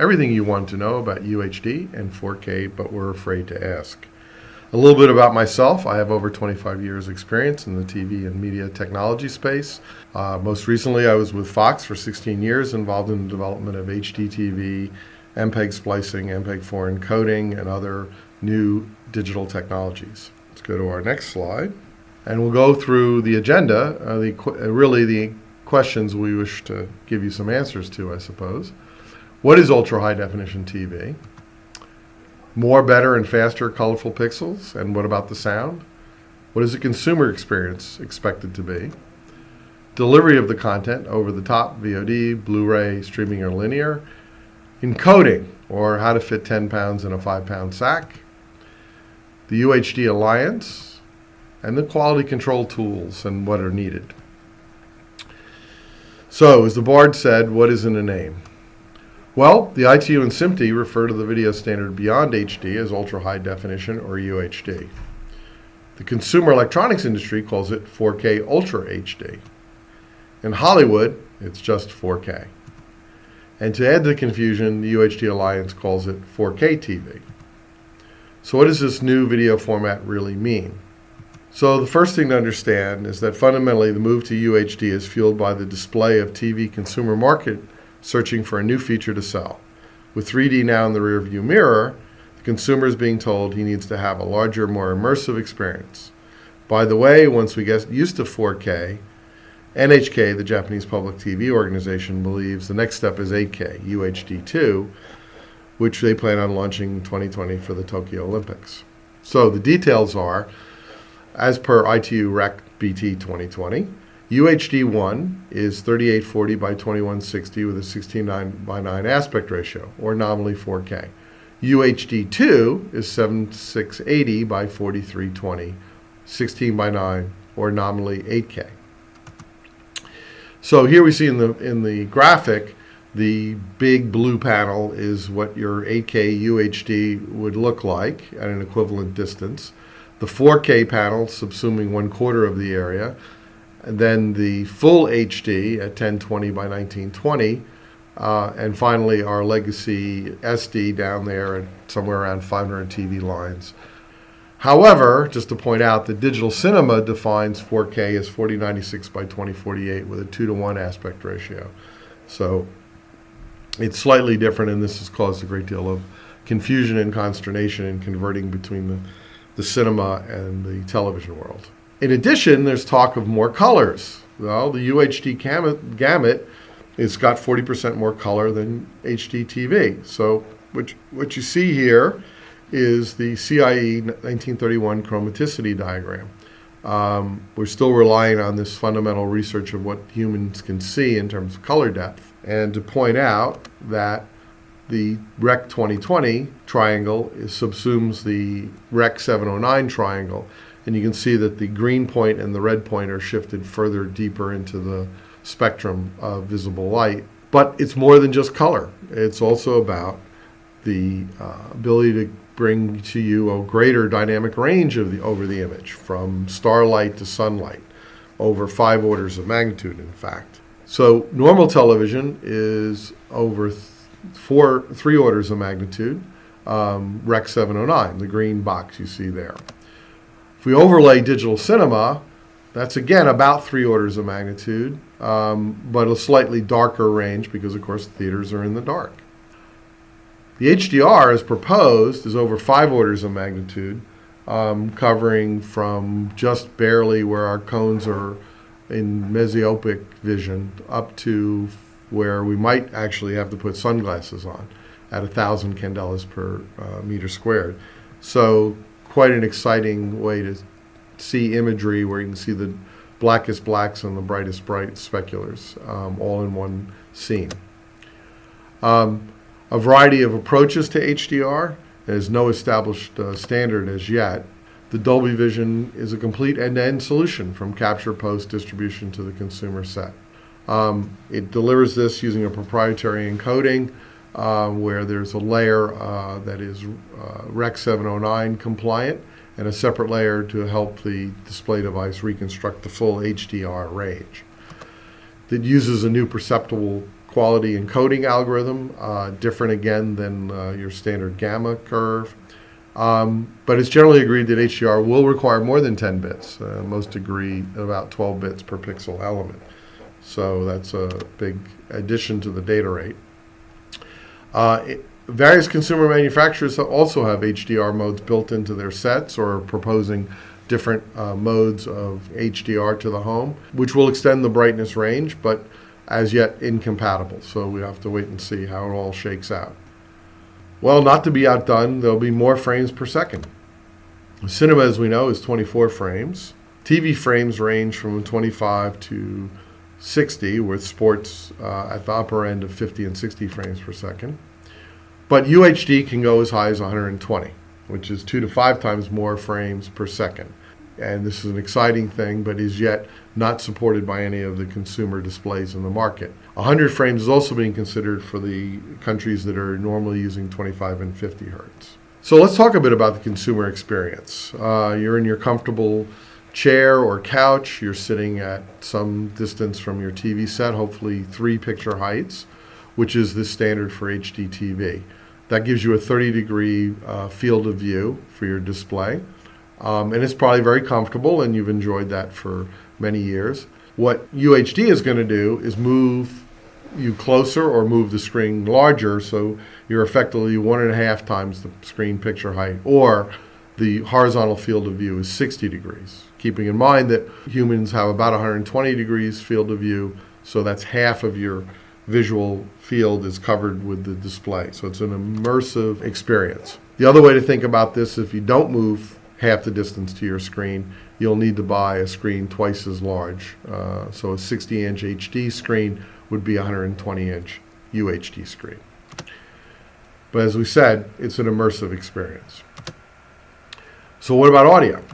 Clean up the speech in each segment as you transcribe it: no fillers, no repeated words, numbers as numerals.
everything you want to know about UHD and 4K, but were afraid to ask. A little bit about myself. I have over 25 years experience in the TV and media technology space. Most recently, I was with Fox for 16 years, involved in the development of HD TV, MPEG splicing, MPEG-4 encoding, and other new digital technologies. Let's go to our next slide. And we'll go through the agenda, really the questions we wish to give you some answers to, I suppose. What is ultra-high definition TV? More, better, and faster colorful pixels? And what about the sound? What is the consumer experience expected to be? Delivery of the content over the top, VOD, Blu-ray, streaming, or linear. Encoding, or how to fit 10 pounds in a 5-pound sack. The UHD Alliance, and the quality control tools and what are needed. So, as the Bard said, what is in a name? Well, the ITU and SMPTE refer to the video standard beyond HD as ultra-high definition, or UHD. The consumer electronics industry calls it 4K Ultra HD. In Hollywood, it's just 4K. And to add to the confusion, the UHD Alliance calls it 4K TV. So what does this new video format really mean? So the first thing to understand is that fundamentally the move to UHD is fueled by the display of TV consumer market searching for a new feature to sell. With 3D now in the rearview mirror, the consumer is being told he needs to have a larger, more immersive experience. By the way, once we get used to 4K, NHK, the Japanese Public TV organization, believes the next step is 8K, UHD2, which they plan on launching in 2020 for the Tokyo Olympics. So the details are, as per ITU Rec BT 2020, UHD1 is 3840 by 2160 with a 16:9 aspect ratio, or nominally 4K. UHD2 is 7680 by 4320, 16:9, or nominally 8K. So here we see in the graphic, the big blue panel is what your 8K UHD would look like at an equivalent distance. The 4K panel subsuming 1/4 of the area. And then the full HD at 1020 by 1920, and finally our legacy SD down there at somewhere around 500 TV lines. However, just to point out, the digital cinema defines 4K as 4096 by 2048 with a 2:1 aspect ratio. So it's slightly different, and this has caused a great deal of confusion and consternation in converting between the cinema and the television world. In addition, there's talk of more colors. Well, the UHD gamut, it's got 40% more color than HD TV. So what you see here is the CIE 1931 chromaticity diagram. We're still relying on this fundamental research of what humans can see in terms of color depth. And to point out that the Rec 2020 triangle subsumes the Rec 709 triangle. And you can see that the green point and the red point are shifted further deeper into the spectrum of visible light. But it's more than just color. It's also about the ability to bring to you a greater dynamic range over the image, from starlight to sunlight, over 5 orders of magnitude, in fact. So normal television is over 3 orders of magnitude, Rec 709, the green box you see there. If we overlay digital cinema, that's again about 3 orders of magnitude, but a slightly darker range because, of course, the theaters are in the dark. The HDR, as proposed, is over 5 orders of magnitude, covering from just barely where our cones are in mesiopic vision up to where we might actually have to put sunglasses on at 1,000 candelas per meter squared. So quite an exciting way to see imagery where you can see the blackest blacks and the brightest bright speculars all in one scene. A variety of approaches to HDR. There's no established standard as yet. The Dolby Vision is a complete end-to-end solution from capture, post, distribution to the consumer set. It delivers this using a proprietary encoding where there's a layer that is Rec 709 compliant and a separate layer to help the display device reconstruct the full HDR range. It uses a new perceptual quality encoding algorithm, different again than your standard gamma curve. But it's generally agreed that HDR will require more than 10 bits. Most agree about 12 bits per pixel element. So that's a big addition to the data rate. Various consumer manufacturers also have HDR modes built into their sets or are proposing different modes of HDR to the home, which will extend the brightness range, but as yet incompatible. So we have to wait and see how it all shakes out. Well, not to be outdone, there'll be more frames per second. Cinema, as we know, is 24 frames. TV frames range from 25 to 60, with sports at the upper end of 50 and 60 frames per second. But UHD can go as high as 120, which is 2 to 5 times more frames per second. And this is an exciting thing, but is yet not supported by any of the consumer displays in the market. 100 frames is also being considered for the countries that are normally using 25 and 50 hertz. So let's talk a bit about the consumer experience. You're in your comfortable chair or couch. You're sitting at some distance from your TV set, hopefully 3 picture heights, which is the standard for HD TV. That gives you a 30-degree field of view for your display. And it's probably very comfortable, and you've enjoyed that for many years. What UHD is going to do is move you closer or move the screen larger, so you're effectively 1.5 times the screen picture height, or the horizontal field of view is 60 degrees. Keeping in mind that humans have about 120 degrees field of view, so that's half of your visual field is covered with the display. So it's an immersive experience. The other way to think about this, if you don't move half the distance to your screen, you'll need to buy a screen twice as large. So a 60-inch HD screen would be a 120-inch UHD screen. But as we said, it's an immersive experience. So what about audio?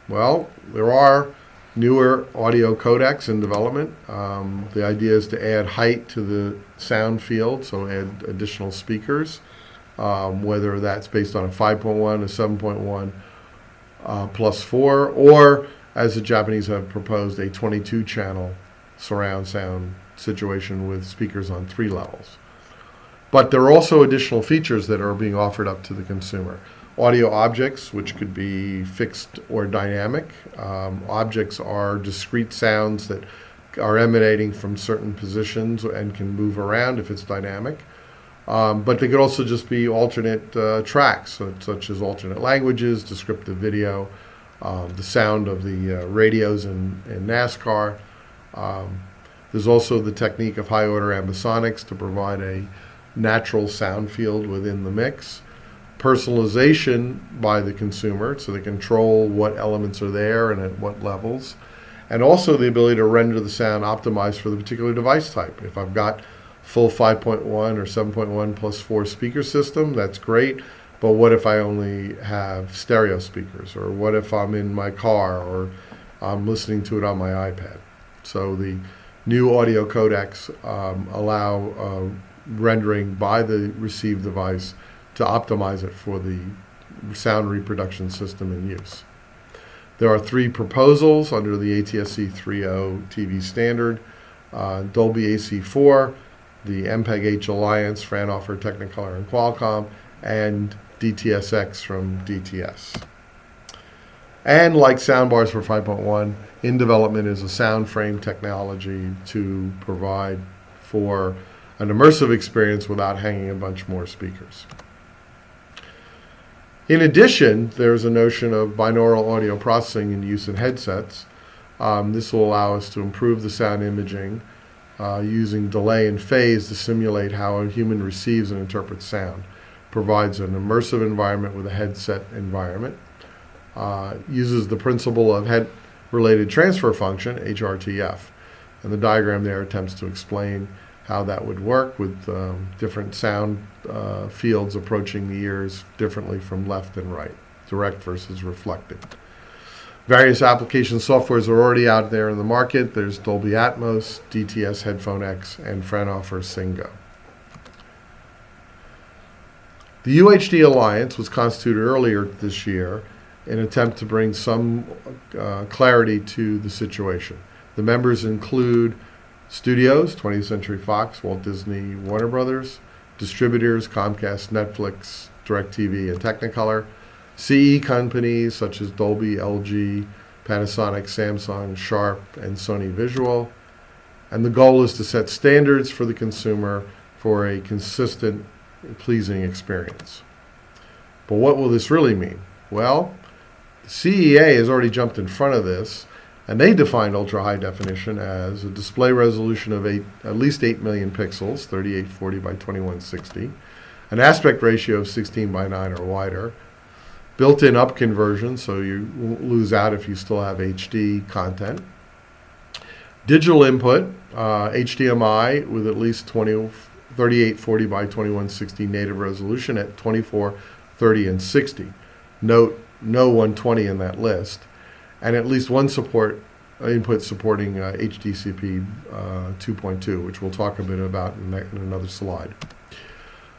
Well, there are newer audio codecs in development. The idea is to add height to the sound field, so add additional speakers, whether that's based on a 5.1, a 7.1, plus 4, or as the Japanese have proposed, a 22-channel surround sound situation with speakers on 3 levels. But there are also additional features that are being offered up to the consumer. Audio objects, which could be fixed or dynamic. Objects are discrete sounds that are emanating from certain positions and can move around if it's dynamic. But they could also just be alternate tracks, such as alternate languages, descriptive video, the sound of the radios in NASCAR. There's also the technique of high-order ambisonics to provide a natural sound field within the mix. Personalization by the consumer, so they control what elements are there and at what levels. And also the ability to render the sound optimized for the particular device type. If I've got full 5.1 or 7.1 plus 4 speaker system, that's great. But what if I only have stereo speakers? Or what if I'm in my car or I'm listening to it on my iPad? So the new audio codecs allow rendering by the received device to optimize it for the sound reproduction system in use. There are 3 proposals under the ATSC 3.0 TV standard, Dolby AC4, the MPEG-H Alliance, Fraunhofer, Technicolor, and Qualcomm, and DTSX from DTS. And like soundbars for 5.1, in development is a sound frame technology to provide for an immersive experience without hanging a bunch more speakers. In addition, there's a notion of binaural audio processing in use in headsets. This will allow us to improve the sound imaging using delay and phase to simulate how a human receives and interprets sound. Provides an immersive environment with a headset environment. Uses the principle of head-related transfer function, HRTF. And the diagram there attempts to explain how that would work with different sound fields approaching the ears differently from left and right, direct versus reflected. Various application softwares are already out there in the market. There's Dolby Atmos, DTS Headphone X, and Fraunhofer Singo. The UHD Alliance was constituted earlier this year in an attempt to bring some clarity to the situation. The members include Studios, 20th Century Fox, Walt Disney, Warner Brothers. Distributors, Comcast, Netflix, DirecTV, and Technicolor. CE companies such as Dolby, LG, Panasonic, Samsung, Sharp, and Sony Visual. And the goal is to set standards for the consumer for a consistent, pleasing experience. But what will this really mean? Well, CEA has already jumped in front of this, and they defined ultra-high definition as a display resolution of at least 8 million pixels, 3840 by 2160, an aspect ratio of 16 by 9 or wider, built-in up conversion, so you won't lose out if you still have HD content, digital input, HDMI with at least 3840 by 2160 native resolution at 24, 30, and 60. Note, no 120 in that list. And at least one input supporting HDCP 2.2, which we'll talk a bit about in another slide.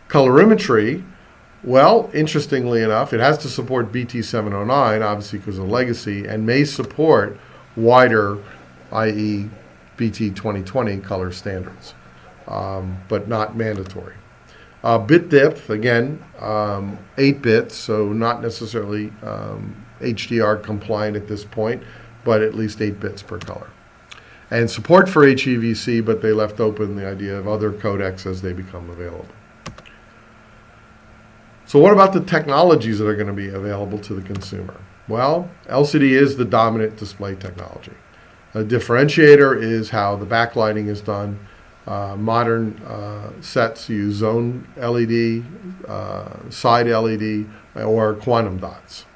Colorimetry, well, interestingly enough, it has to support BT709, obviously because of legacy, and may support wider, i.e. BT 2020 color standards, but not mandatory. Bit depth, again, 8 bits, so not necessarily HDR compliant at this point, but at least 8 bits per color. And support for HEVC, but they left open the idea of other codecs as they become available. So what about the technologies that are going to be available to the consumer? Well, LCD is the dominant display technology. A differentiator is how the backlighting is done. Modern sets use zone LED, side LED, or quantum dots.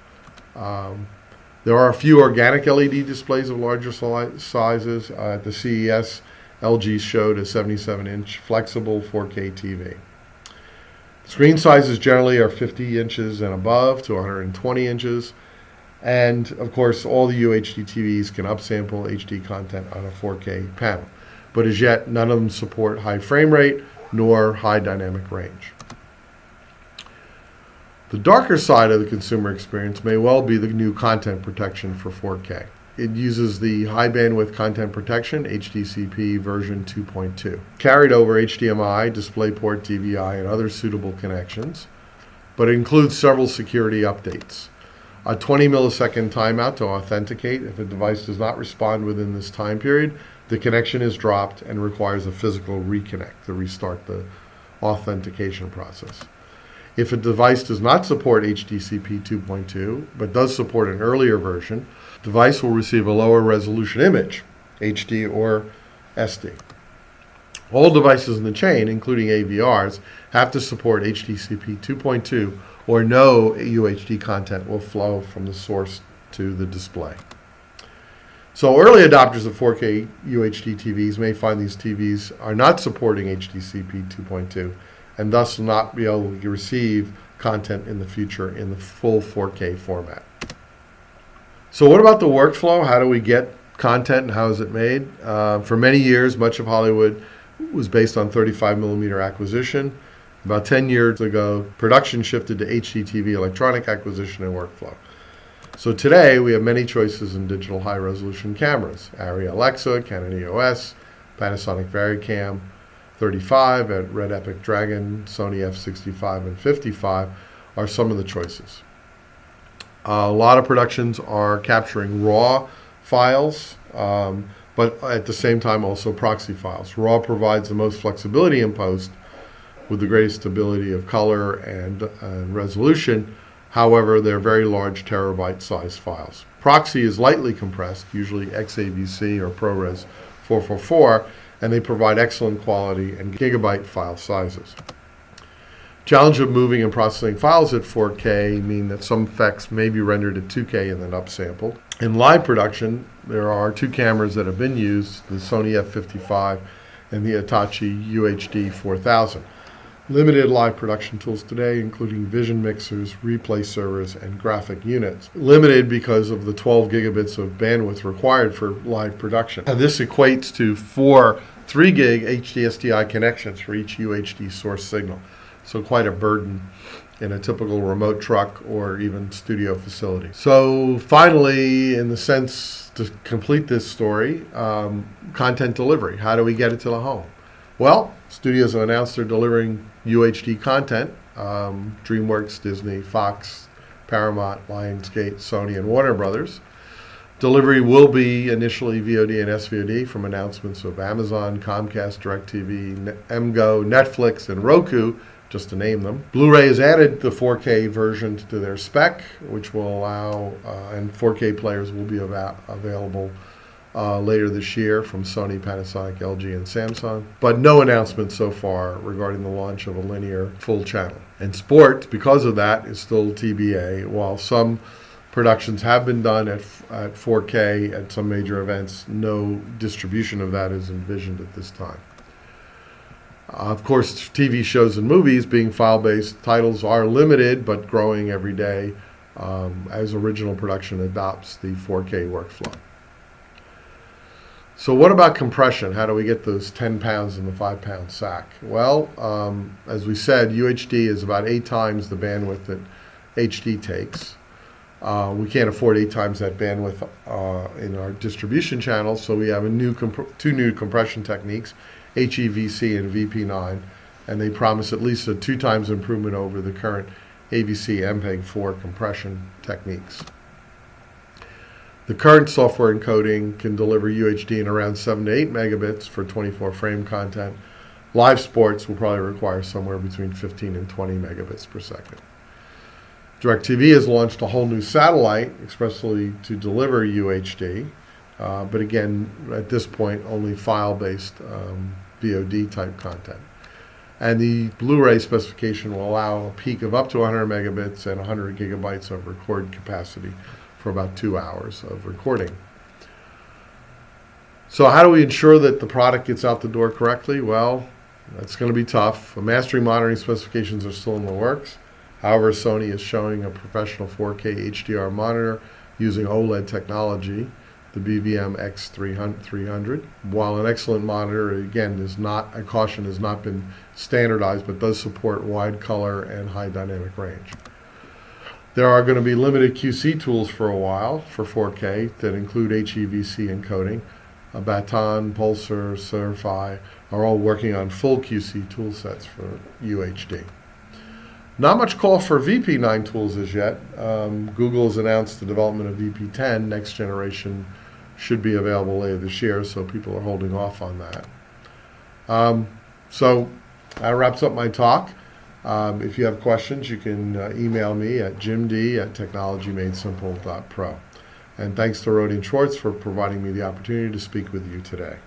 There are a few organic LED displays of larger sizes. At the CES, LG showed a 77-inch flexible 4K TV. Screen sizes generally are 50 inches and above to 120 inches. And, of course, all the UHD TVs can upsample HD content on a 4K panel. But as yet, none of them support high frame rate nor high dynamic range. The darker side of the consumer experience may well be the new content protection for 4K. It uses the high bandwidth content protection, HDCP version 2.2. Carried over HDMI, DisplayPort, DVI, and other suitable connections, but it includes several security updates. A 20 millisecond timeout to authenticate. If a device does not respond within this time period, the connection is dropped and requires a physical reconnect to restart the authentication process. If a device does not support HDCP 2.2, but does support an earlier version, the device will receive a lower resolution image, HD or SD. All devices in the chain, including AVRs, have to support HDCP 2.2 or no UHD content will flow from the source to the display. So early adopters of 4K UHD TVs may find these TVs are not supporting HDCP 2.2 and thus will not be able to receive content in the future in the full 4K format. So what about the workflow? How do we get content and how is it made? For many years, much of Hollywood was based on 35 millimeter acquisition. About 10 years ago, production shifted to HDTV electronic acquisition and workflow. So today, we have many choices in digital high-resolution cameras. Arri Alexa, Canon EOS, Panasonic VariCam 35, and Red Epic Dragon, Sony f65 and 55 are some of the choices. A lot of productions are capturing RAW files, but at the same time also proxy files. RAW provides the most flexibility in post with the greatest stability of color and resolution. However, they're very large terabyte-sized files. Proxy is lightly compressed, usually XAVC or ProRes 444, and they provide excellent quality and gigabyte file sizes. Challenge of moving and processing files at 4K mean that some effects may be rendered at 2K and then upsampled. In live production, there are two cameras that have been used, the Sony f55 and the Hitachi UHD 4000. Limited live production tools today, including vision mixers, replay servers, and graphic units. Limited because of the 12 gigabits of bandwidth required for live production. And this equates to 4 3 gig HDSDI connections for each UHD source signal. So quite a burden in a typical remote truck or even studio facility. So finally, in the sense to complete this story, content delivery. How do we get it to the home? Well, studios have announced they're delivering UHD content. DreamWorks, Disney, Fox, Paramount, Lionsgate, Sony, and Warner Brothers. Delivery will be initially VOD and SVOD from announcements of Amazon, Comcast, DirecTV, MGO, Netflix, and Roku, just to name them. Blu-ray has added the 4K version to their spec, which will allow, and 4K players will be available later this year from Sony, Panasonic, LG, and Samsung. But no announcement so far regarding the launch of a linear full channel. And sports, because of that, is still TBA. While some productions have been done at 4K at some major events, no distribution of that is envisioned at this time. Of course, TV shows and movies, being file-based titles, are limited but growing every day as original production adopts the 4K workflow. So what about compression? How do we get those 10 pounds in the 5-pound sack? Well, as we said, UHD is about 8 times the bandwidth that HD takes. We can't afford 8 times that bandwidth in our distribution channels, so we have two new compression techniques, HEVC and VP9, and they promise at least a 2 times improvement over the current AVC MPEG-4 compression techniques. The current software encoding can deliver UHD in around 7 to 8 megabits for 24-frame content. Live sports will probably require somewhere between 15 and 20 megabits per second. DirecTV has launched a whole new satellite expressly to deliver UHD, but again, at this point, only file-based VOD type content. And the Blu-ray specification will allow a peak of up to 100 megabits and 100 gigabytes of record capacity for about 2 hours of recording. So how do we ensure that the product gets out the door correctly? Well, that's going to be tough. Mastering monitoring specifications are still in the works. However, Sony is showing a professional 4K HDR monitor using OLED technology, the BVM X300. While an excellent monitor, again, I caution, has not been standardized, but does support wide color and high dynamic range. There are going to be limited QC tools for a while for 4K that include HEVC encoding. Baton, Pulsar, Certify are all working on full QC tool sets for UHD. Not much call for VP9 tools as yet. Google has announced the development of VP10. Next generation should be available later this year, so people are holding off on that. So that wraps up my talk. If you have questions, you can email me at jimd@technologymadesimple.pro. And thanks to Rodian Schwartz for providing me the opportunity to speak with you today.